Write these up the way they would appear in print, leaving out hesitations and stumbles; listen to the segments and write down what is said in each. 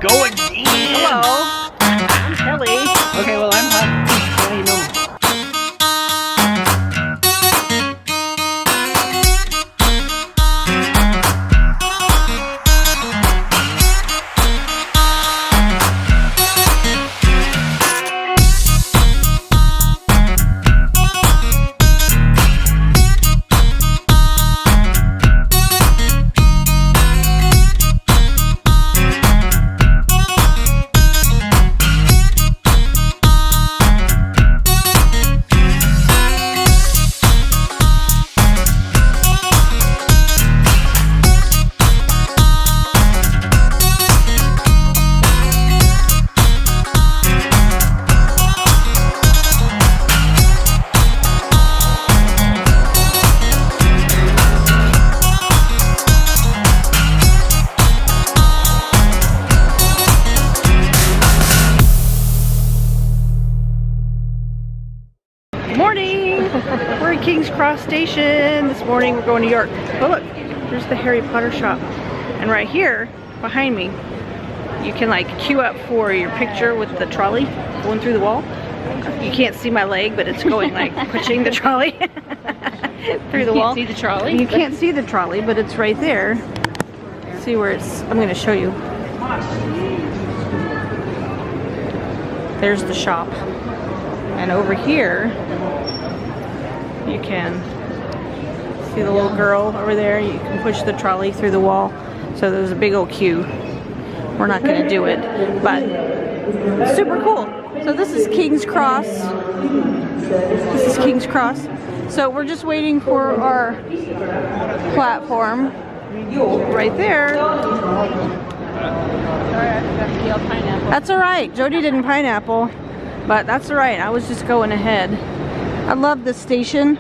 go again. Hello. I'm Kelly. Okay, well, I'm Huck. How you doing? We're at King's Cross Station. This morning we're going to York. Oh look, there's the Harry Potter shop. And right here, behind me, you can like queue up for your picture with the trolley going through the wall. You can't see my leg, but it's going like pushing the trolley through the wall. You can't see the trolley? You can't see the trolley, but it's right there. See where it's, I'm going to show you. There's the shop. And over here, you can see the little girl over there. You can push the trolley through the wall. So there's a big old queue. We're not going to do it, but super cool. So this is King's Cross. This is King's Cross. So we're just waiting for our platform right there. That's all right. Jody didn't pineapple, but that's all right. I was just going ahead. I love this station.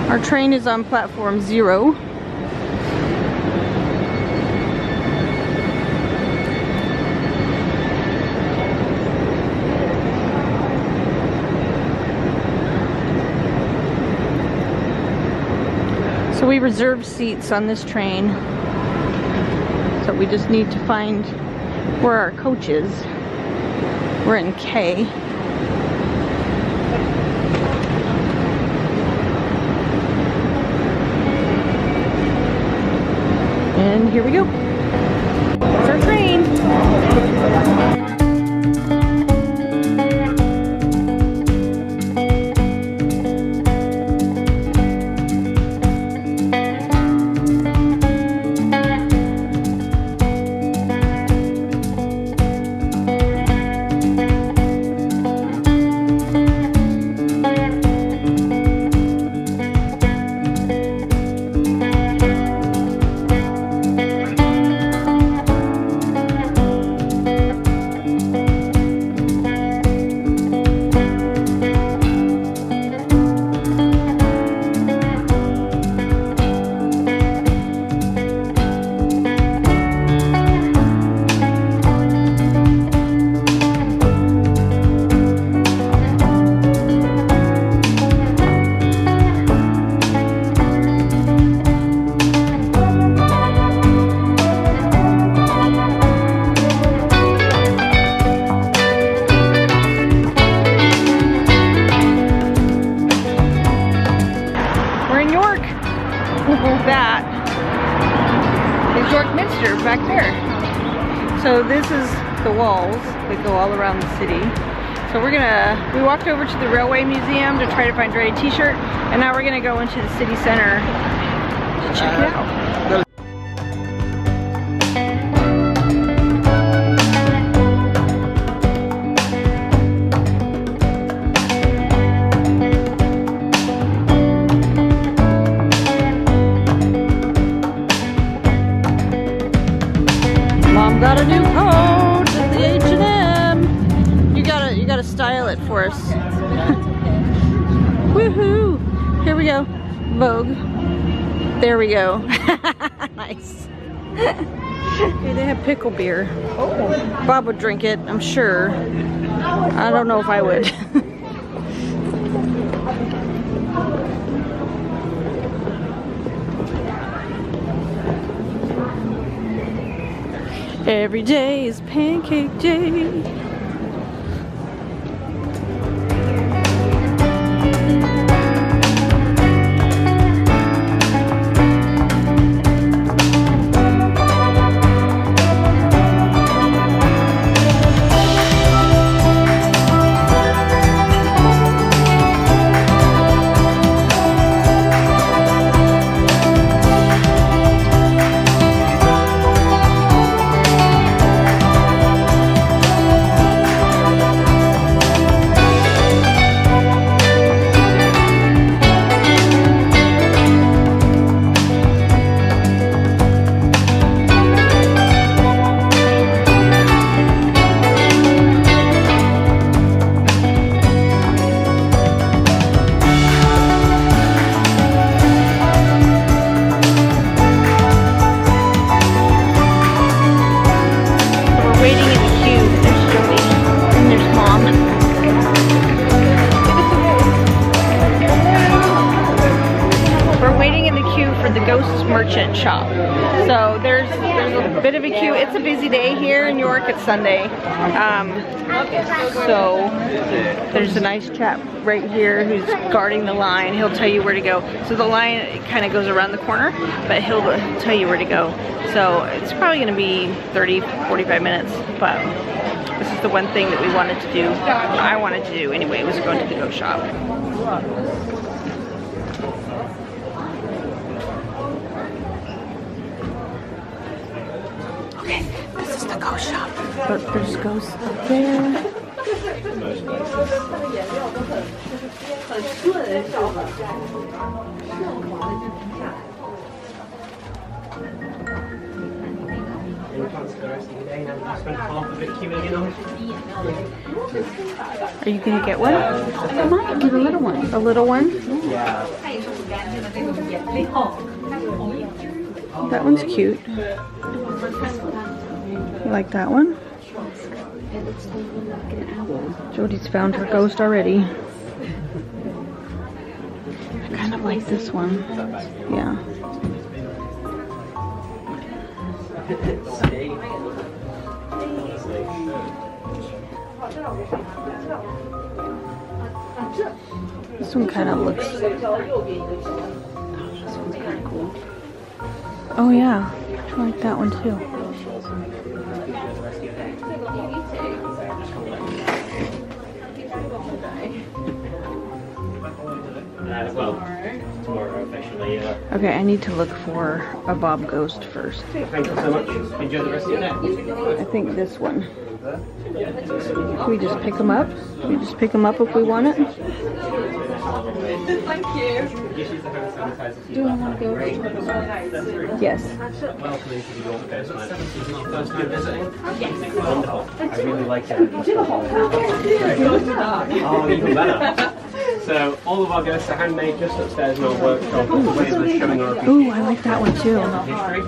Our train is on platform 0. So we reserved seats on this train. So we just need to find where our coach is. We're in K. And here we go. It's our train. That is York Minster back there. So this is the walls that go all around the city. So we walked over to the Railway Museum to try to find Dre a t-shirt, and now we're gonna go into the city center to check it out. Got a new coat at the H&M. You gotta style it for us. Woohoo! Here we go. Vogue. There we go. Nice. Okay, they have pickle beer. Oh. Bob would drink it, I'm sure. I don't know if I would. Every day is pancake day. Merchant shop. So there's a bit of a queue. It's a busy day here in York. It's Sunday. So there's a nice chap right here who's guarding the line. He'll tell you where to go. So the line kind of goes around the corner, but he'll tell you where to go. So it's probably going to be 30-45 minutes, but this is the one thing that we wanted to do. I wanted to do anyway, was go into the ghost shop. Okay, this is the ghost shop. But there's ghosts up there. Are you gonna get one? I might get a little one. A little one? Yeah. That one's cute. You like that one? Jody's found her ghost already. I kind of like this one. Yeah. This one kind of looks... This one's kind of cool. Oh yeah, I like that one too. Okay, I need to look for a Bob Ghost first. Thank you so much. Enjoy the rest of your day. I think this one. Can we just pick them up? Can we just pick them up if we want it? Thank you. Do I want to go? Yes. Welcome into the York Ghost Night. This is your first time visiting? Yes. Wonderful. I really like it. Oh, even better. So all of our ghosts are handmade just upstairs in our workshop. Ooh, I like that one too. History.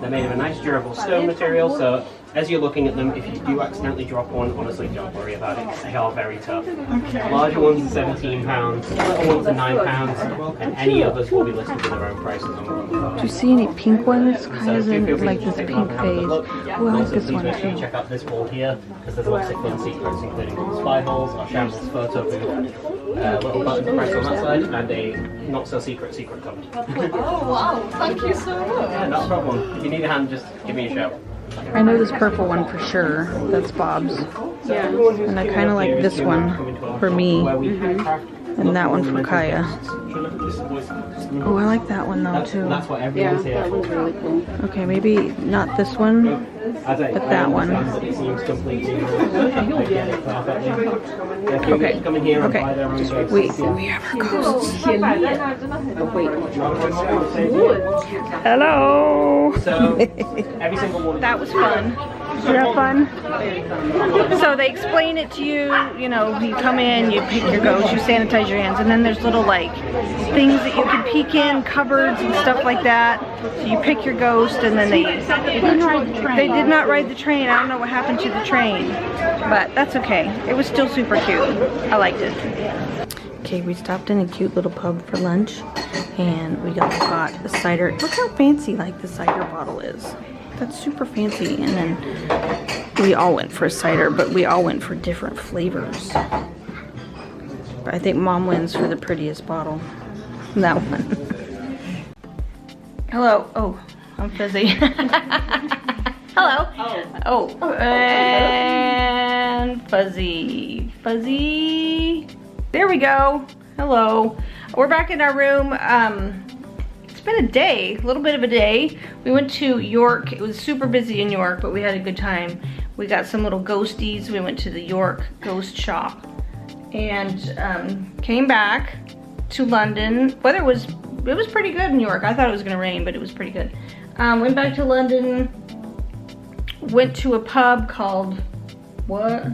They're made of a nice durable stone material, so as you're looking at them, if you do accidentally drop one, honestly don't worry about it. They are very tough. Okay. Larger ones are £17, little ones are £9, and any others will be listed with their own prices on the website. Do you see any pink ones? Kind of like this pink phase. Oh, I like this one too. Check out this wall here, because there's lots of fun secrets, including spy holes, our Shambles photo booth, little button press on that side, and a not so secret code. Oh wow, thank you so much. Yeah, not a problem. If you need a hand, just give me a shout. I know this purple one for sure. That's Bob's. Yeah. And I kind of like this one for me. And that one for Kaya. Oh, I like that one though too. That's what everyone's here for. Really cool. Okay, maybe not this one, but that one. It seems completely Okay. Okay. Wait, we have our ghosts. Oh wait. Hello. So every single one. That was fun. Did you have fun? So they explain it to you, you know, you come in, you pick your ghost, you sanitize your hands, and then there's little like things that you can peek in, cupboards and stuff like that. So you pick your ghost and then they did not ride the train. I don't know what happened to the train, but that's okay. It was still super cute. I liked it. Okay, we stopped in a cute little pub for lunch and we got a cider. Look how fancy like the cider bottle is. That's super fancy. And then we all went for a cider, but we all went for different flavors. But I think Mom wins for the prettiest bottle. That one. Hello. Oh, I'm fuzzy. Hello. Oh. And fuzzy. Fuzzy. There we go. Hello. We're back in our room. It's been a day, a little bit of a day. We went to York. It was super busy in York, but we had a good time. We got some little ghosties. We went to the York ghost shop and came back to London. Weather was, it was pretty good in York. I thought it was gonna rain, but it was pretty good. Went back to London, went to a pub called, what?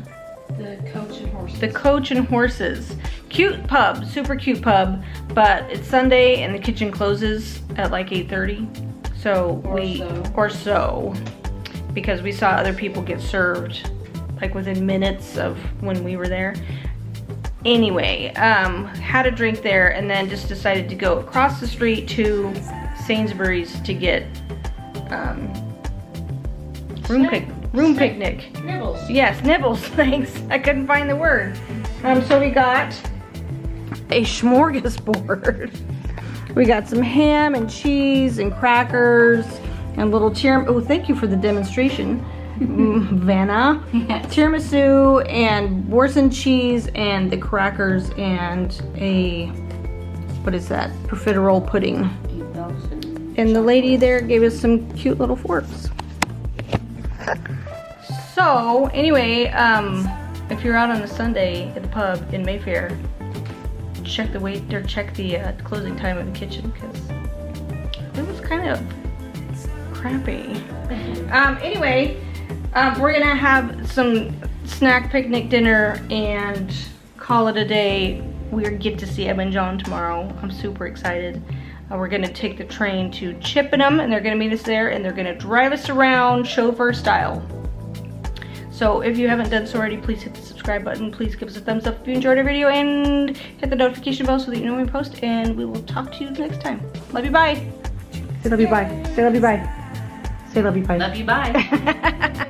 The Coach and Horses. The Coach and Horses. Cute pub, super cute pub, but it's Sunday and the kitchen closes at like 8:30. Or so, because we saw other people get served like within minutes of when we were there. Anyway, had a drink there and then just decided to go across the street to Sainsbury's to get room picnic. Nibbles. Yes, nibbles, thanks. I couldn't find the word. So we got a smorgasbord. We got some ham and cheese and crackers and little tiramisu. Oh, thank you for the demonstration, Vanna. Yes. Tiramisu and Boursin cheese and the crackers and a, what is that? Profiterole pudding. And the lady there gave us some cute little forks. So anyway, if you're out on a Sunday at the pub in Mayfair, check the closing time of the kitchen because it was kind of crappy. Anyway, we're gonna have some snack picnic dinner and call it a day. We get to see Em and John tomorrow. I'm super excited. We're gonna take the train to Chippenham and they're gonna meet us there and they're gonna drive us around chauffeur style. So if you haven't done so already, please hit the subscribe button. Please give us a thumbs up if you enjoyed our video and hit the notification bell so that you know when we post, and we will talk to you next time. Love you, bye. Say love you, bye. Say love you, bye. Say love you, bye. Love you, bye.